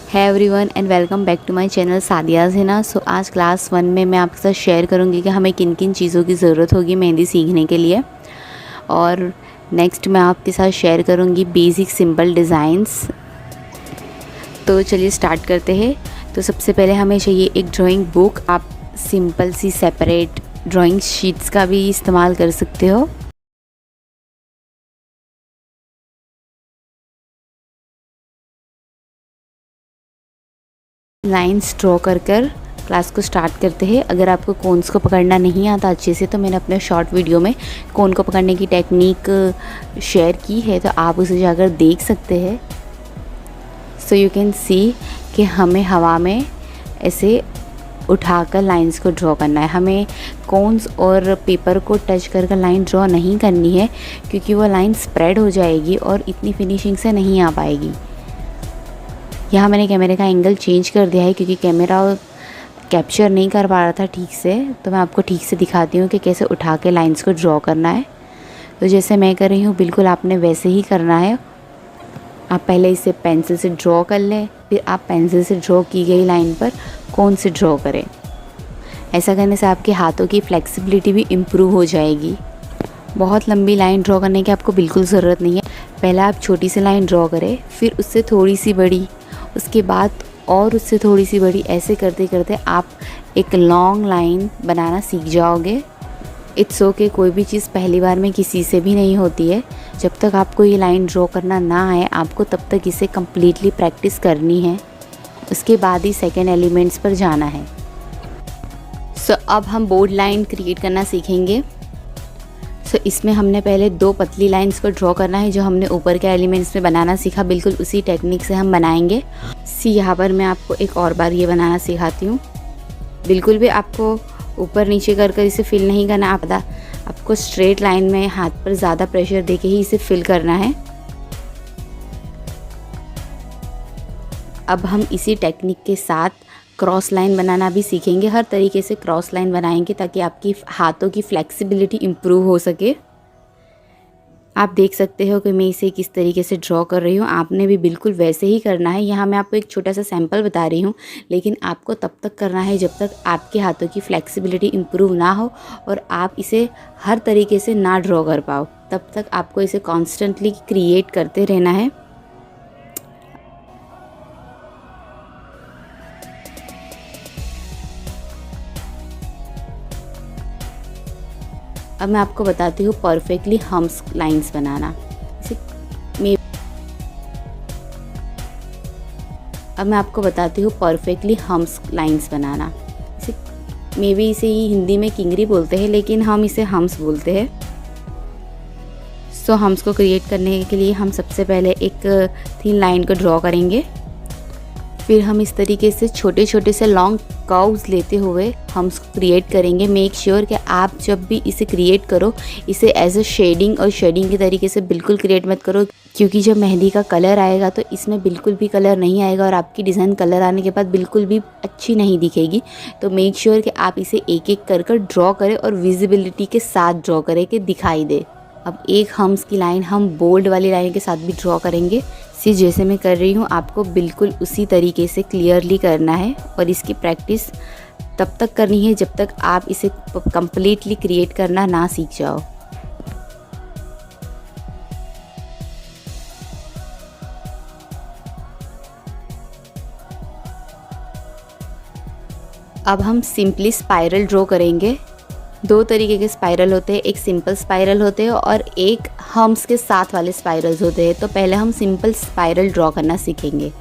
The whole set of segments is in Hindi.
है everyone and welcome back to my channel Sadia Zeena. So आज क्लास 1 में मैं आपके साथ शेयर करूंगी कि हमें किन किन चीज़ों की ज़रूरत होगी मेहंदी सीखने के लिए। और नेक्स्ट मैं आपके साथ शेयर करूंगी बेसिक सिंपल डिज़ाइंस। तो चलिए स्टार्ट करते हैं। तो सबसे पहले हमें चाहिए एक ड्राइंग बुक। आप सिंपल सी सेपरेट ड्राइंग शीट्स का भी इस्तेमाल कर सकते हो। लाइंस ड्रॉ कर क्लास को स्टार्ट करते हैं। अगर आपको कोन्स को पकड़ना नहीं आता अच्छे से तो मैंने अपने शॉर्ट वीडियो में कोन को पकड़ने की टेक्निक शेयर की है, तो आप उसे जाकर देख सकते हैं। सो यू कैन सी कि हमें हवा में ऐसे उठाकर लाइंस को ड्रॉ करना है। हमें कोन्स और पेपर को टच कर लाइन ड्रॉ नहीं करनी है, क्योंकि वो लाइन स्प्रेड हो जाएगी और इतनी फिनिशिंग से नहीं आ पाएगी। यहाँ मैंने कैमरे का एंगल चेंज कर दिया है क्योंकि कैमरा कैप्चर नहीं कर पा रहा था ठीक से। तो मैं आपको ठीक से दिखाती हूँ कि कैसे उठा के लाइंस को ड्रॉ करना है। तो जैसे मैं कर रही हूँ बिल्कुल आपने वैसे ही करना है। आप पहले इसे पेंसिल से ड्रॉ कर लें, फिर आप पेंसिल से ड्रॉ की गई लाइन पर कोन से ड्रॉ करें। ऐसा करने से आपके हाथों की फ्लेक्सिबिलिटी भी इम्प्रूव हो जाएगी। बहुत लंबी लाइन ड्रॉ करने की आपको बिल्कुल ज़रूरत नहीं है। पहले आप छोटी सी लाइन ड्रॉ करें, फिर उससे थोड़ी सी बड़ी, उसके बाद और उससे थोड़ी सी बड़ी। ऐसे करते करते आप एक लॉन्ग लाइन बनाना सीख जाओगे। इट्स ओके, कोई भी चीज़ पहली बार में किसी से भी नहीं होती है। जब तक आपको ये लाइन ड्रॉ करना ना आए, आपको तब तक इसे कम्प्लीटली प्रैक्टिस करनी है। उसके बाद ही सेकेंड एलिमेंट्स पर जाना है। सो अब हम बोर्ड लाइन क्रिएट करना सीखेंगे। सो इसमें हमने पहले 2 पतली लाइंस को ड्रॉ करना है, जो हमने ऊपर के एलिमेंट्स में बनाना सीखा। बिल्कुल उसी टेक्निक से हम बनाएंगे। यहाँ पर मैं आपको एक और बार ये बनाना सिखाती हूँ। बिल्कुल भी आपको ऊपर नीचे कर इसे फिल नहीं करना। आपको स्ट्रेट लाइन में हाथ पर ज़्यादा प्रेशर देके ही इसे फिल करना है। अब हम इसी टेक्निक के साथ क्रॉस लाइन बनाना भी सीखेंगे। हर तरीके से क्रॉस लाइन बनाएंगे ताकि आपकी हाथों की फ्लेक्सिबिलिटी इम्प्रूव हो सके। आप देख सकते हो कि मैं इसे किस तरीके से ड्रॉ कर रही हूँ। आपने भी बिल्कुल वैसे ही करना है। यहाँ मैं आपको एक छोटा सा सैंपल बता रही हूँ, लेकिन आपको तब तक करना है जब तक आपके हाथों की फ्लेक्सिबिलिटी इम्प्रूव ना हो और आप इसे हर तरीके से ना ड्रॉ कर पाओ। तब तक आपको इसे कॉन्स्टेंटली क्रिएट करते रहना है। अब मैं आपको बताती हूँ परफेक्टली हम्स लाइंस बनाना। अब मैं आपको बताती हूँ परफेक्टली हम्स लाइंस बनाना। इसे मे बी इसे ही हिंदी में किंगरी बोलते हैं, लेकिन हम इसे हम्स बोलते हैं। सो हम्स को क्रिएट करने के लिए हम सबसे पहले एक थिन लाइन को ड्रॉ करेंगे। फिर हम इस तरीके से छोटे छोटे से लॉन्ग कर्व्स लेते हुए हम क्रिएट करेंगे। मेक श्योर कि आप जब भी इसे क्रिएट करो, इसे एज अ शेडिंग और शेडिंग के तरीके से बिल्कुल क्रिएट मत करो, क्योंकि जब मेहंदी का कलर आएगा तो इसमें बिल्कुल भी कलर नहीं आएगा और आपकी डिज़ाइन कलर आने के बाद बिल्कुल भी अच्छी नहीं दिखेगी। तो मेक श्योर कि आप इसे एक एक कर ड्रॉ करें और विजिबिलिटी के साथ ड्रॉ करें कि दिखाई दे। अब एक हम्स की लाइन हम बोल्ड वाली लाइन के साथ भी ड्रॉ करेंगे। जैसे मैं कर रही हूँ आपको बिल्कुल उसी तरीके से क्लियरली करना है और इसकी प्रैक्टिस तब तक करनी है जब तक आप इसे कंप्लीटली क्रिएट करना ना सीख जाओ। अब हम सिंपली स्पाइरल ड्रॉ करेंगे। 2 तरीके के स्पाइरल होते हैं, एक सिंपल स्पाइरल होते हैं और एक हम्स के साथ वाले स्पाइरल्स होते हैं। तो पहले हम सिंपल स्पाइरल ड्रॉ करना सीखेंगे।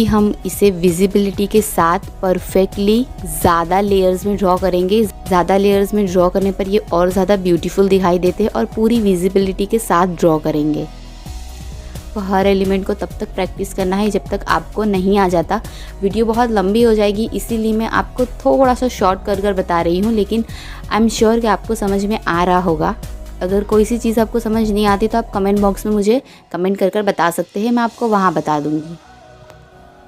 हम इसे विजिबिलिटी के साथ परफेक्टली ज़्यादा लेयर्स में ड्रॉ करेंगे। ज़्यादा लेयर्स में ड्रॉ करने पर ये और ज़्यादा ब्यूटीफुल दिखाई देते हैं और पूरी विजिबिलिटी के साथ ड्रॉ करेंगे। तो हर एलिमेंट को तब तक प्रैक्टिस करना है जब तक आपको नहीं आ जाता। वीडियो बहुत लंबी हो जाएगी, इसीलिए मैं आपको थोड़ा सा शॉर्ट कर बता रही हूँ, लेकिन आई एम श्योर कि आपको समझ में आ रहा होगा। अगर कोई सी चीज़ आपको समझ नहीं आती तो आप कमेंट बॉक्स में मुझे कमेंट कर बता सकते हैं, मैं आपको वहाँ बता दूँगी।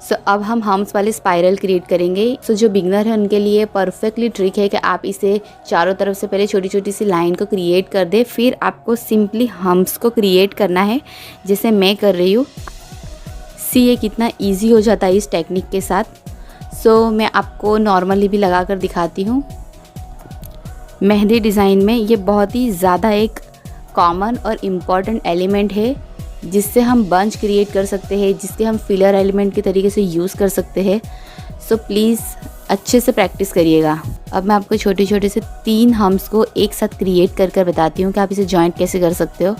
सो अब हम हम्स वाले स्पाइरल क्रिएट करेंगे। जो बिगनर है उनके लिए परफेक्टली ट्रिक है कि आप इसे चारों तरफ से पहले छोटी छोटी सी लाइन को क्रिएट कर दे, फिर आपको सिंपली हम्स को क्रिएट करना है जैसे मैं कर रही हूँ। सी ये कितना इजी हो जाता है इस टेक्निक के साथ। सो मैं आपको नॉर्मली भी लगा कर दिखाती हूँ। मेहंदी डिज़ाइन में ये बहुत ही ज़्यादा एक कॉमन और इम्पॉर्टेंट एलिमेंट है जिससे हम बंच क्रिएट कर सकते हैं, जिसके हम फिलर एलिमेंट के तरीके से यूज़ कर सकते हैं। सो प्लीज़ अच्छे से प्रैक्टिस करिएगा। अब मैं आपको छोटे छोटे से 3 हम्स को एक साथ क्रिएट कर बताती हूँ कि आप इसे जॉइंट कैसे कर सकते हो।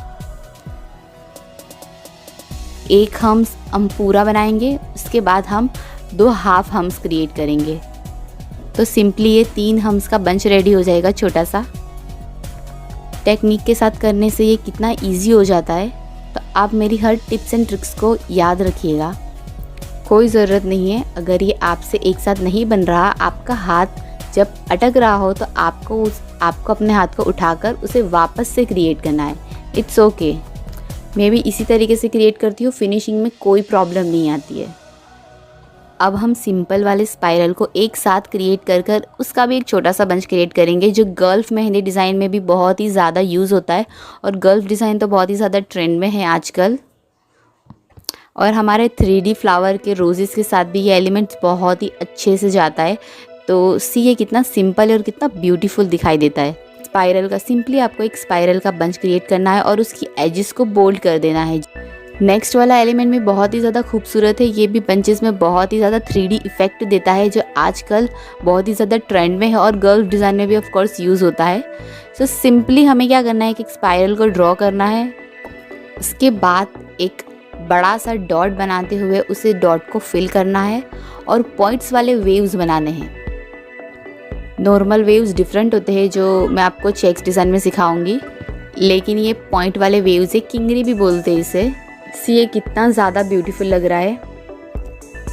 एक हम्स हम पूरा बनाएंगे, उसके बाद हम 2 हाफ हम्स क्रिएट करेंगे। तो सिंपली ये 3 हम्स का बंच रेडी हो जाएगा छोटा सा। टेक्निक के साथ करने से ये कितना इजी हो जाता है। तो आप मेरी हर टिप्स एंड ट्रिक्स को याद रखिएगा। कोई ज़रूरत नहीं है, अगर ये आपसे एक साथ नहीं बन रहा, आपका हाथ जब अटक रहा हो तो आपको अपने हाथ को उठाकर उसे वापस से क्रिएट करना है। It's okay. मैं भी इसी तरीके से क्रिएट करती हूँ, फिनिशिंग में कोई प्रॉब्लम नहीं आती है। अब हम सिंपल वाले स्पाइरल को एक साथ क्रिएट कर उसका भी एक छोटा सा बंच क्रिएट करेंगे, जो गल्फ मेहंदी डिज़ाइन में भी बहुत ही ज़्यादा यूज़ होता है। और गल्फ डिज़ाइन तो बहुत ही ज़्यादा ट्रेंड में है आजकल। और हमारे 3D फ्लावर के रोजेस के साथ भी ये एलिमेंट्स बहुत ही अच्छे से जाता है। तो सी ये कितना सिंपल है और कितना ब्यूटीफुल दिखाई देता है। स्पाइरल का सिंपली आपको एक स्पाइरल का बंच क्रिएट करना है और उसकी एजेस को बोल्ड कर देना है। नेक्स्ट वाला एलिमेंट में बहुत ही ज़्यादा खूबसूरत है। ये भी बंचेस में बहुत ही ज़्यादा 3D इफेक्ट देता है, जो आजकल बहुत ही ज़्यादा ट्रेंड में है और गर्ल्स डिज़ाइन में भी ऑफ कोर्स यूज़ होता है। सो सिंपली हमें क्या करना है कि एक स्पाइरल को ड्रॉ करना है। उसके बाद एक बड़ा सा डॉट बनाते हुए उसे डॉट को फिल करना है और पॉइंट्स वाले वेव्स बनाने हैं। नॉर्मल वेव्स डिफरेंट होते हैं, जो मैं आपको चेक्स डिज़ाइन में सिखाऊंगी, लेकिन ये पॉइंट वाले वेव्स है, किंगरी भी बोलते हैं इसे। ये कितना ज़्यादा ब्यूटीफुल लग रहा है।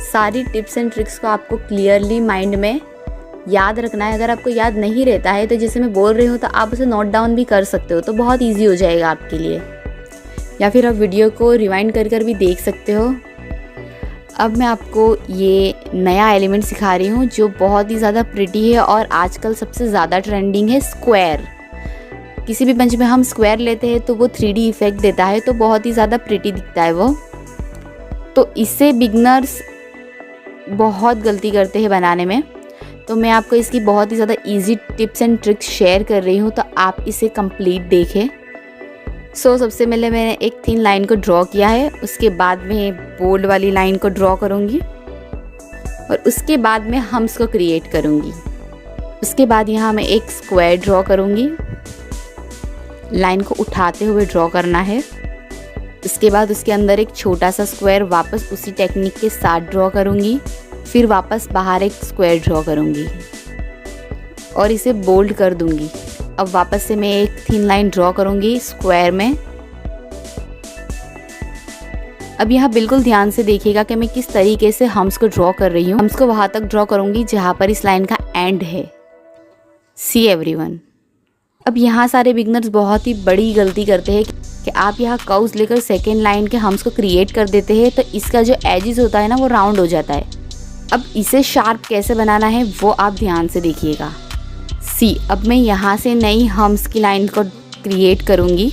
सारी टिप्स एंड ट्रिक्स को आपको क्लियरली माइंड में याद रखना है। अगर आपको याद नहीं रहता है तो जैसे मैं बोल रही हूँ तो आप उसे नोट डाउन भी कर सकते हो, तो बहुत ईजी हो जाएगा आपके लिए। या फिर आप वीडियो को रिवाइंड कर भी देख सकते हो। अब मैं आपको ये नया एलिमेंट सिखा रही हूँ जो बहुत ही ज़्यादा प्रिटी है और आजकल सबसे ज़्यादा ट्रेंडिंग है, स्क्वायर। किसी भी बंच में हम स्क्वायर लेते हैं तो वो 3D इफेक्ट देता है, तो बहुत ही ज़्यादा प्रिटी दिखता है वो। तो इससे बिगनर्स बहुत गलती करते हैं बनाने में, तो मैं आपको इसकी बहुत ही ज़्यादा easy tips and tricks share कर रही हूँ, तो आप इसे कंप्लीट देखें। सबसे पहले मैंने एक थिन लाइन को ड्रॉ किया है, उसके बाद में बोल्ड वाली लाइन को ड्रॉ करूँगी और उसके बाद में हम्स को क्रिएट करूँगी। उसके बाद यहाँ मैं एक स्क्वायर ड्रॉ करूँगी। लाइन को उठाते हुए ड्रॉ करना है। उसके बाद उसके अंदर एक छोटा सा स्क्वायर वापस उसी टेक्निक के साथ ड्रॉ करूँगी। फिर वापस बाहर एक स्क्वायर ड्रॉ करूँगी और इसे बोल्ड कर दूँगी। अब वापस से मैं एक थिन लाइन ड्रॉ करूँगी स्क्वायर में। अब यहाँ बिल्कुल ध्यान से देखिएगा कि मैं किस तरीके से हम्स को ड्रॉ कर रही हूँ। हम्स को वहाँ तक ड्रॉ करूँगी जहाँ पर इस लाइन का एंड है। See everyone. अब यहाँ सारे बिगनर्स बहुत ही बड़ी गलती करते हैं कि आप यहाँ कर्व्स लेकर सेकेंड लाइन के हम्स को क्रिएट कर देते हैं, तो इसका जो एजेस होता है ना वो राउंड हो जाता है। अब इसे शार्प कैसे बनाना है वो आप ध्यान से देखिएगा। सी अब मैं यहाँ से नई हम्स की लाइन को क्रिएट करूँगी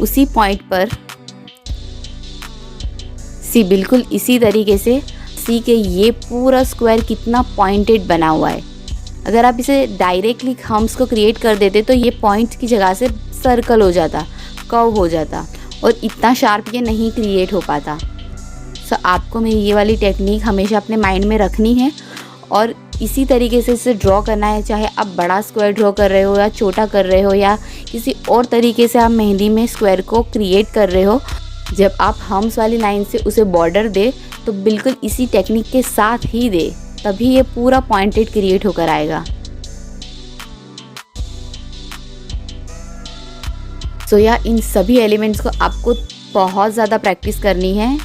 उसी पॉइंट पर। सी बिल्कुल इसी तरीके से। सी के ये पूरा स्क्वायर कितना पॉइंटेड बना हुआ है। अगर आप इसे डायरेक्टली हम्स को क्रिएट कर देते तो ये पॉइंट की जगह से सर्कल हो जाता, कर्व हो जाता और इतना शार्प ये नहीं क्रिएट हो पाता। सो आपको मेरी ये वाली टेक्निक हमेशा अपने माइंड में रखनी है और इसी तरीके से इसे ड्रॉ करना है। चाहे आप बड़ा स्क्वायर ड्रॉ कर रहे हो या छोटा कर रहे हो या किसी और तरीके से आप मेहंदी में स्क्वायर को क्रिएट कर रहे हो, जब आप हम्स वाली लाइन से उसे बॉर्डर दे तो बिल्कुल इसी टेक्निक के साथ ही दे, तभी ये पूरा पॉइंटेड क्रिएट होकर आएगा। सो इन सभी एलिमेंट्स को आपको बहुत ज़्यादा प्रैक्टिस करनी है।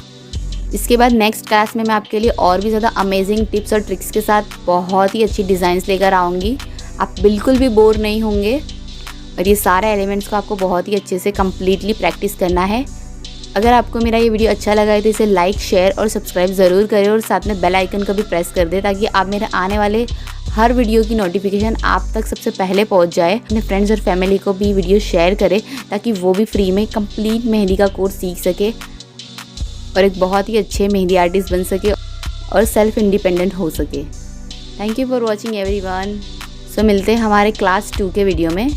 इसके बाद नेक्स्ट क्लास में मैं आपके लिए और भी ज़्यादा अमेजिंग टिप्स और ट्रिक्स के साथ बहुत ही अच्छी डिज़ाइंस लेकर आऊँगी। आप बिल्कुल भी बोर नहीं होंगे और ये सारे एलिमेंट्स को आपको बहुत ही अच्छे से कम्प्लीटली प्रैक्टिस करना है। अगर आपको मेरा ये वीडियो अच्छा लगा है तो इसे लाइक, शेयर और सब्सक्राइब ज़रूर करें और साथ में बेल आइकन को भी प्रेस कर दें ताकि आप मेरे आने वाले हर वीडियो की नोटिफिकेशन आप तक सबसे पहले पहुंच जाए। अपने फ्रेंड्स और फैमिली को भी वीडियो शेयर करें ताकि वो भी फ्री में कंप्लीट मेहंदी का कोर्स सीख सके। और एक बहुत ही अच्छे मेहंदी आर्टिस्ट बन सके और सेल्फ इंडिपेंडेंट हो सके। Thank you for watching everyone. So मिलते हैं हमारे क्लास 2 के वीडियो में।